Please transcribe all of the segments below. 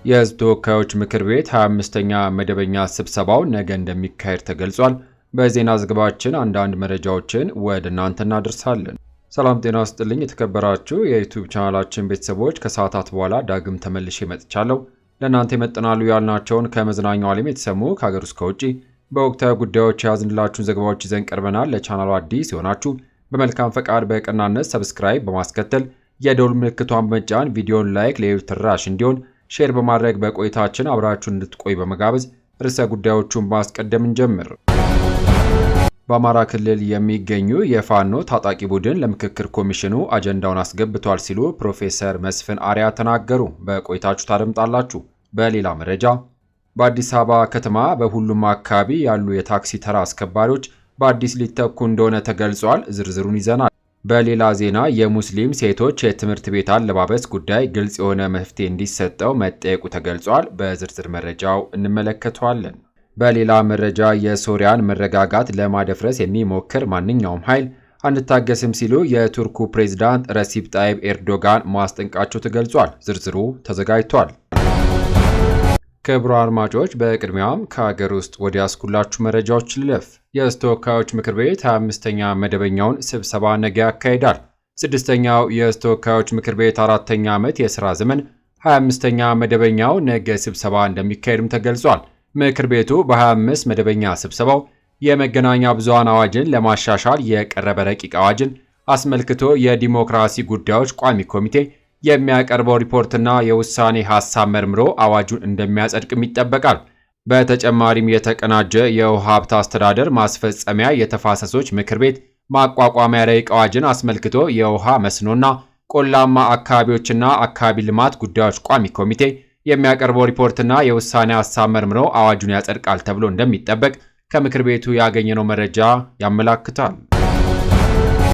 የሕዝብ ተወካዮች ምክር ቤት 25ኛ መደበኛ ስብሰባው ነገ እንደሚካሄድ ተገልጿል። በዜና ዘገባችን አንዳንድ መረጃዎችን ወደ እናንተ እናደርሳለን። ሰላም ጤና ይስጥልኝ የተከበራችሁ የዩቲዩብ ቻናላችን ቤተሰቦች፣ ከሰዓታት በኋላ ዳግም ተመልሼ መጥቻለሁ። ለእናንተ ይመጥናሉ ያልናቸውን ከመዝናኛው ዓለም የተሰሙ ከሀገር ውስጥ ከውጪ በወቅታዊ ጉዳዮች የያዝንላችሁን ዘገባዎች ይዘን ቀርበናል። ለቻናሉ አዲስ የሆናችሁ በመልካም ፈቃድ በቅናነት ሰብስክራይብ በማስከተል የደውል ምልክቷን በመጫን ቪዲዮን ላይክ ለሌሎች ተደራሽ እንዲሆን ሼር በማድረግ በቆይታችን አብራችሁን እንድትቆይ በመጋበዝ ርዕሰ ጉዳዮቹን ማስቀደም እንጀምር። በአማራ ክልል የሚገኙ የፋኖ ታጣቂ ቡድን ለምክክር ኮሚሽኑ አጀንዳውን አስገብቷል ሲሉ ፕሮፌሰር መስፍን አርአያ ተናገሩ። በቆይታችሁ ታደምጣላችሁ። በሌላ መረጃ በአዲስ አበባ ከተማ በሁሉም አካባቢ ያሉ የታክሲ ተራ አስከባሪዎች በአዲስ ሊተኩ እንደሆነ ተገልጿል። ዝርዝሩን ይዘናል። በሌላ ዜና የሙስሊም ሴቶች የትምህርት ቤት አለባበስ ጉዳይ ግልጽ የሆነ መፍትሄ እንዲሰጠው መጠየቁ ተገልጿል። በዝርዝር መረጃው እንመለከተዋለን። በሌላ መረጃ የሶሪያን መረጋጋት ለማደፍረስ የሚሞክር ማንኛውም ኃይል አንታገስም ሲሉ የቱርኩ ፕሬዝዳንት ረሲፕ ጣይብ ኤርዶጋን ማስጠንቀቃቸው ተገልጿል። ዝርዝሩ ተዘጋጅቷል። ክቡራን አድማጮች፣ በቅድሚያም ከሀገር ውስጥ ወደ ያስኩላችሁ መረጃዎች ልለፍ። የሕዝብ ተወካዮች ምክር ቤት 25ኛ መደበኛውን ስብሰባ ነገ ያካሂዳል። 6ኛው የሕዝብ ተወካዮች ምክር ቤት 4ኛ ዓመት የሥራ ዘመን 25ኛ መደበኛው ነገ ስብሰባ እንደሚካሄድም ተገልጿል። ምክር ቤቱ በ25 መደበኛ ስብሰባው የመገናኛ ብዙሃን አዋጅን ለማሻሻል የቀረበ ረቂቅ አዋጅን አስመልክቶ የዲሞክራሲ ጉዳዮች ቋሚ ኮሚቴ የሚያቀርበው ሪፖርትና የውሳኔ ሐሳብ መርምሮ አዋጁን እንደሚያጸድቅም ይጠበቃል። በተጨማሪም የተቀናጀ የውሃ ሀብት አስተዳደር ማስፈጸሚያ የተፋሰሶች ምክር ቤት ማቋቋሚያ ረቂቅ አዋጅን አስመልክቶ የውሃ መስኖና ቆላማ አካባቢዎችና አካባቢ ልማት ጉዳዮች ቋሚ ኮሚቴ የሚያቀርበው ሪፖርትና የውሳኔ ሐሳብ መርምሮ አዋጁን ያጸድቃል ተብሎ እንደሚጠበቅ ከምክር ቤቱ ያገኘነው መረጃ ያመላክታል።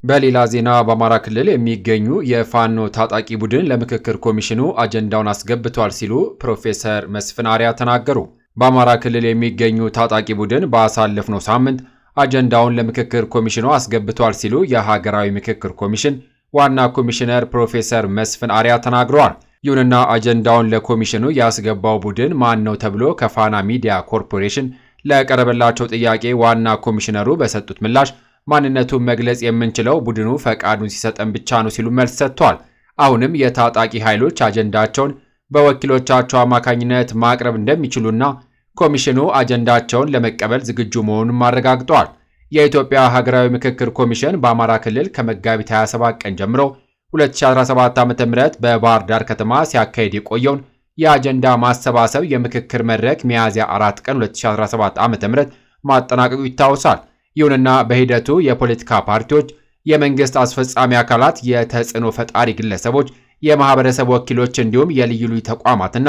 በሌላ ዜና በአማራ ክልል የሚገኙ የፋኖ ታጣቂ ቡድን ለምክክር ኮሚሽኑ አጀንዳውን አስገብቷል ሲሉ ፕሮፌሰር መስፍን አርአያ ተናገሩ። በአማራ ክልል የሚገኙ ታጣቂ ቡድን ባሳለፍነው ሳምንት አጀንዳውን ለምክክር ኮሚሽኑ አስገብቷል ሲሉ የሀገራዊ ምክክር ኮሚሽን ዋና ኮሚሽነር ፕሮፌሰር መስፍን አርአያ ተናግረዋል። ይሁንና አጀንዳውን ለኮሚሽኑ ያስገባው ቡድን ማን ነው ተብሎ ከፋና ሚዲያ ኮርፖሬሽን ለቀረበላቸው ጥያቄ ዋና ኮሚሽነሩ በሰጡት ምላሽ ማንነቱን መግለጽ የምንችለው ቡድኑ ፈቃዱን ሲሰጠን ብቻ ነው ሲሉ መልስ ሰጥተዋል። አሁንም የታጣቂ ኃይሎች አጀንዳቸውን በወኪሎቻቸው አማካኝነት ማቅረብ እንደሚችሉና ኮሚሽኑ አጀንዳቸውን ለመቀበል ዝግጁ መሆኑን አረጋግጠዋል። የኢትዮጵያ ሀገራዊ ምክክር ኮሚሽን በአማራ ክልል ከመጋቢት 27 ቀን ጀምሮ 2017 ዓ.ም በባህር ዳር ከተማ ሲያካሄድ የቆየውን የአጀንዳ ማሰባሰብ የምክክር መድረክ ሚያዝያ 4 ቀን 2017 ዓ.ም ማጠናቀቁ ይታወሳል። ይሁንና በሂደቱ የፖለቲካ ፓርቲዎች፣ የመንግስት አስፈጻሚ አካላት፣ የተጽዕኖ ፈጣሪ ግለሰቦች፣ የማህበረሰብ ወኪሎች እንዲሁም የልዩ ልዩ ተቋማትና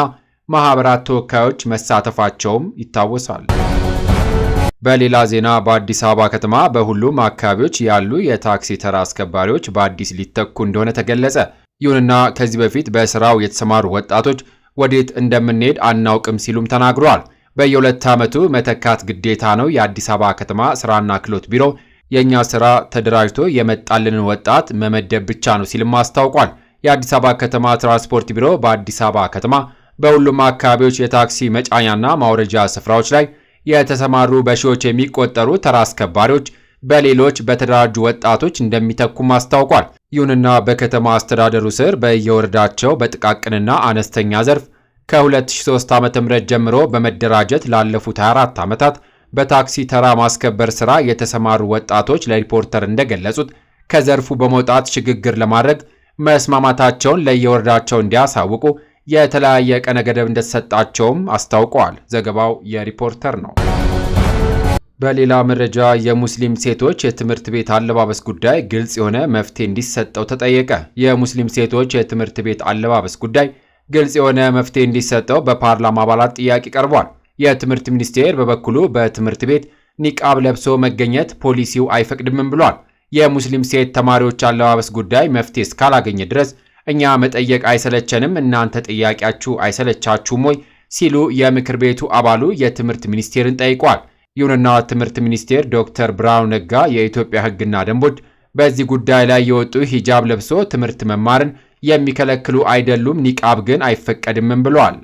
ማህበራት ተወካዮች መሳተፋቸውም ይታወሳል። በሌላ ዜና በአዲስ አበባ ከተማ በሁሉም አካባቢዎች ያሉ የታክሲ ተራ አስከባሪዎች በአዲስ ሊተኩ እንደሆነ ተገለጸ። ይሁንና ከዚህ በፊት በስራው የተሰማሩ ወጣቶች ወዴት እንደምንሄድ አናውቅም ሲሉም ተናግረዋል። በየሁለት ዓመቱ መተካት ግዴታ ነው። የአዲስ አበባ ከተማ ስራና ክህሎት ቢሮ የእኛ ስራ ተደራጅቶ የመጣልንን ወጣት መመደብ ብቻ ነው ሲልም አስታውቋል። የአዲስ አበባ ከተማ ትራንስፖርት ቢሮ በአዲስ አበባ ከተማ በሁሉም አካባቢዎች የታክሲ መጫኛና ማውረጃ ስፍራዎች ላይ የተሰማሩ በሺዎች የሚቆጠሩ ተራ አስከባሪዎች በሌሎች በተደራጁ ወጣቶች እንደሚተኩም አስታውቋል። ይሁንና በከተማ አስተዳደሩ ስር በየወረዳቸው በጥቃቅንና አነስተኛ ዘርፍ ከ2003 ዓ.ም ጀምሮ በመደራጀት ላለፉት 24 ዓመታት በታክሲ ተራ ማስከበር ሥራ የተሰማሩ ወጣቶች ለሪፖርተር እንደገለጹት ከዘርፉ በመውጣት ሽግግር ለማድረግ መስማማታቸውን ለየወረዳቸው እንዲያሳውቁ የተለያየ ቀነ ገደብ እንደተሰጣቸውም አስታውቀዋል። ዘገባው የሪፖርተር ነው። በሌላ መረጃ የሙስሊም ሴቶች የትምህርት ቤት አለባበስ ጉዳይ ግልጽ የሆነ መፍትሄ እንዲሰጠው ተጠየቀ። የሙስሊም ሴቶች የትምህርት ቤት አለባበስ ጉዳይ ግልጽ የሆነ መፍትሄ እንዲሰጠው በፓርላማ አባላት ጥያቄ ቀርቧል። የትምህርት ሚኒስቴር በበኩሉ በትምህርት ቤት ኒቃብ ለብሶ መገኘት ፖሊሲው አይፈቅድምም ብሏል። የሙስሊም ሴት ተማሪዎች አለባበስ ጉዳይ መፍትሄ እስካላገኘ ድረስ እኛ መጠየቅ አይሰለቸንም፣ እናንተ ጥያቄያችሁ አይሰለቻችሁም ወይ ሲሉ የምክር ቤቱ አባሉ የትምህርት ሚኒስቴርን ጠይቋል። ይሁንና ትምህርት ሚኒስቴር ዶክተር ብርሃኑ ነጋ የኢትዮጵያ ሕግና ደንቦች በዚህ ጉዳይ ላይ የወጡ ሂጃብ ለብሶ ትምህርት መማርን የሚከለክሉ አይደሉም፣ ኒቃብ ግን አይፈቀድምም ብለዋል።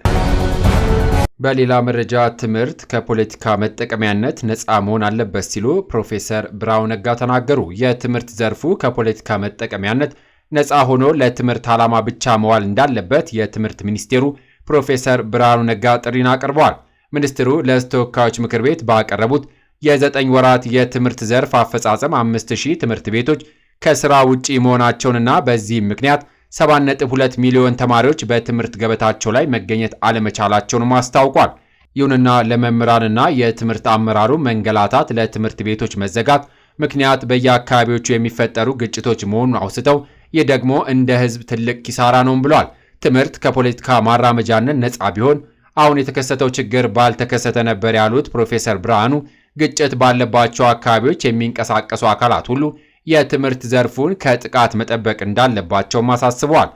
በሌላ መረጃ ትምህርት ከፖለቲካ መጠቀሚያነት ነፃ መሆን አለበት ሲሉ ፕሮፌሰር ብርሃኑ ነጋ ተናገሩ። የትምህርት ዘርፉ ከፖለቲካ መጠቀሚያነት ነፃ ሆኖ ለትምህርት ዓላማ ብቻ መዋል እንዳለበት የትምህርት ሚኒስቴሩ ፕሮፌሰር ብርሃኑ ነጋ ጥሪን አቅርበዋል። ሚኒስትሩ ለተወካዮች ምክር ቤት ባቀረቡት የ9 ወራት የትምህርት ዘርፍ አፈጻጸም 5000 ትምህርት ቤቶች ከስራ ውጪ መሆናቸውንና በዚህም ምክንያት 7.2 ሚሊዮን ተማሪዎች በትምህርት ገበታቸው ላይ መገኘት አለመቻላቸውንም አስታውቋል። ይሁንና ለመምህራንና የትምህርት አመራሩ መንገላታት ለትምህርት ቤቶች መዘጋት ምክንያት በየአካባቢዎቹ የሚፈጠሩ ግጭቶች መሆኑን አውስተው ይህ ደግሞ እንደ ሕዝብ ትልቅ ኪሳራ ነው ብለዋል። ትምህርት ከፖለቲካ ማራመጃነት ነፃ ቢሆን አሁን የተከሰተው ችግር ባልተከሰተ ነበር ያሉት ፕሮፌሰር ብርሃኑ ግጭት ባለባቸው አካባቢዎች የሚንቀሳቀሱ አካላት ሁሉ የትምህርት ዘርፉን ከጥቃት መጠበቅ እንዳለባቸውም አሳስበዋል።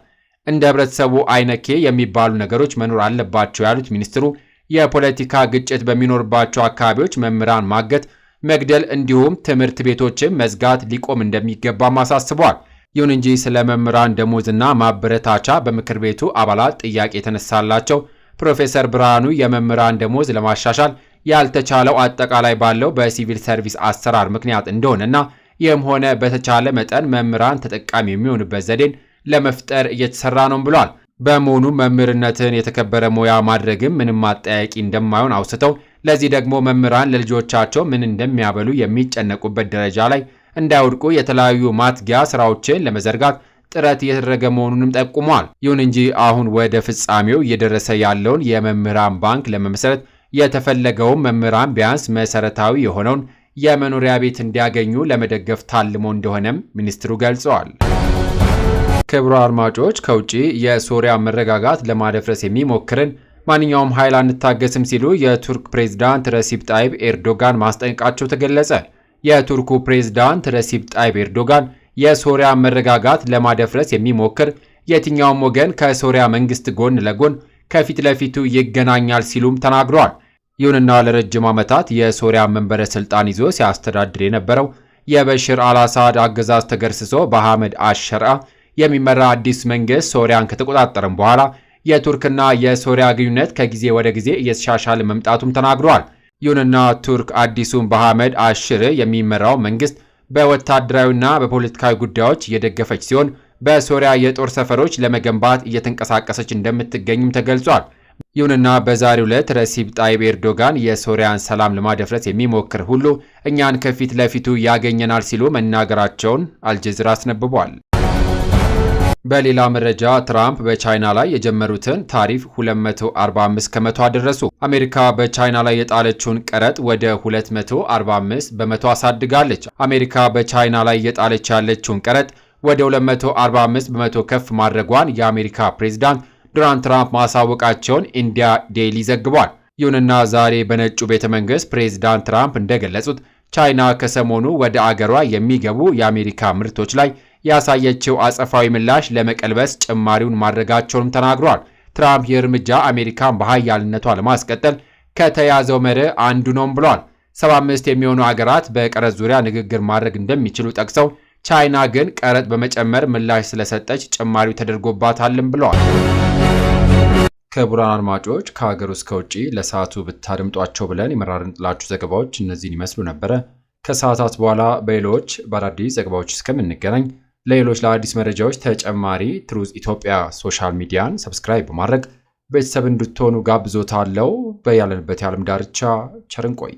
እንደ ህብረተሰቡ አይነኬ የሚባሉ ነገሮች መኖር አለባቸው ያሉት ሚኒስትሩ የፖለቲካ ግጭት በሚኖርባቸው አካባቢዎች መምህራን ማገት፣ መግደል እንዲሁም ትምህርት ቤቶችን መዝጋት ሊቆም እንደሚገባም አሳስበዋል። ይሁን እንጂ ስለ መምህራን ደሞዝና ማበረታቻ በምክር ቤቱ አባላት ጥያቄ የተነሳላቸው ፕሮፌሰር ብርሃኑ የመምህራን ደሞዝ ለማሻሻል ያልተቻለው አጠቃላይ ባለው በሲቪል ሰርቪስ አሰራር ምክንያት እንደሆነና ይህም ሆነ በተቻለ መጠን መምህራን ተጠቃሚ የሚሆኑበት ዘዴን ለመፍጠር እየተሰራ ነው ብሏል። በመሆኑ መምህርነትን የተከበረ ሙያ ማድረግም ምንም አጠያቂ እንደማይሆን አውስተው ለዚህ ደግሞ መምህራን ለልጆቻቸው ምን እንደሚያበሉ የሚጨነቁበት ደረጃ ላይ እንዳይወድቁ የተለያዩ ማትጊያ ስራዎችን ለመዘርጋት ጥረት እየተደረገ መሆኑንም ጠቁመዋል። ይሁን እንጂ አሁን ወደ ፍጻሜው እየደረሰ ያለውን የመምህራን ባንክ ለመመስረት የተፈለገውን መምህራን ቢያንስ መሰረታዊ የሆነውን የመኖሪያ ቤት እንዲያገኙ ለመደገፍ ታልሞ እንደሆነም ሚኒስትሩ ገልጸዋል። ክቡራን አድማጮች፣ ከውጪ የሶሪያ መረጋጋት ለማደፍረስ የሚሞክርን ማንኛውም ኃይል አንታገስም ሲሉ የቱርክ ፕሬዝዳንት ረሲፕ ጣይብ ኤርዶጋን ማስጠንቀቃቸው ተገለጸ። የቱርኩ ፕሬዝዳንት ረሲፕ ጣይብ ኤርዶጋን የሶሪያ መረጋጋት ለማደፍረስ የሚሞክር የትኛውም ወገን ከሶሪያ መንግስት ጎን ለጎን ከፊት ለፊቱ ይገናኛል ሲሉም ተናግረዋል። ይሁንና ለረጅም ዓመታት የሶሪያ መንበረ ስልጣን ይዞ ሲያስተዳድር የነበረው የበሽር አልአሳድ አገዛዝ ተገርስሶ በአህመድ አሸርአ የሚመራ አዲስ መንግስት ሶሪያን ከተቆጣጠረም በኋላ የቱርክና የሶሪያ ግንኙነት ከጊዜ ወደ ጊዜ እየተሻሻለ መምጣቱም ተናግረዋል። ይሁንና ቱርክ አዲሱን በአህመድ አሽር የሚመራው መንግስት በወታደራዊና በፖለቲካዊ ጉዳዮች እየደገፈች ሲሆን በሶሪያ የጦር ሰፈሮች ለመገንባት እየተንቀሳቀሰች እንደምትገኝም ተገልጿል። ይሁንና በዛሬው ዕለት ረሲፕ ጣይብ ኤርዶጋን የሶሪያን ሰላም ለማደፍረስ የሚሞክር ሁሉ እኛን ከፊት ለፊቱ ያገኘናል ሲሉ መናገራቸውን አልጀዚራ አስነብቧል። በሌላ መረጃ ትራምፕ በቻይና ላይ የጀመሩትን ታሪፍ 245 ከመቶ አደረሱ። አሜሪካ በቻይና ላይ የጣለችውን ቀረጥ ወደ 245 በመቶ አሳድጋለች። አሜሪካ በቻይና ላይ የጣለች ያለችውን ቀረጥ ወደ 245 በመቶ ከፍ ማድረጓን የአሜሪካ ፕሬዝዳንት ዶናልድ ትራምፕ ማሳወቃቸውን ኢንዲያ ዴይሊ ዘግቧል። ይሁንና ዛሬ በነጩ ቤተ መንግስት ፕሬዝዳንት ትራምፕ እንደገለጹት ቻይና ከሰሞኑ ወደ አገሯ የሚገቡ የአሜሪካ ምርቶች ላይ ያሳየችው አጸፋዊ ምላሽ ለመቀልበስ ጭማሪውን ማድረጋቸውንም ተናግሯል። ትራምፕ ይህ እርምጃ አሜሪካን በኃያልነቷ ለማስቀጠል ከተያዘው መርህ አንዱ ነው ብሏል። 75 የሚሆኑ አገራት በቀረጥ ዙሪያ ንግግር ማድረግ እንደሚችሉ ጠቅሰው ቻይና ግን ቀረጥ በመጨመር ምላሽ ስለሰጠች ጭማሪው ተደርጎባታልም ብለዋል። ክቡራን አድማጮች፣ ከሀገር ውስጥ ከውጭ ለሰዓቱ ብታደምጧቸው ብለን የመራርንላችሁ ዘገባዎች እነዚህን ይመስሉ ነበረ። ከሰዓታት በኋላ በሌሎች በአዳዲስ ዘገባዎች እስከምንገናኝ ለሌሎች ለአዲስ መረጃዎች ተጨማሪ ትሩዝ ኢትዮጵያ ሶሻል ሚዲያን ሰብስክራይብ በማድረግ ቤተሰብ እንድትሆኑ ጋብዞታለሁ። በያለንበት የዓለም ዳርቻ ቸር እንቆይ።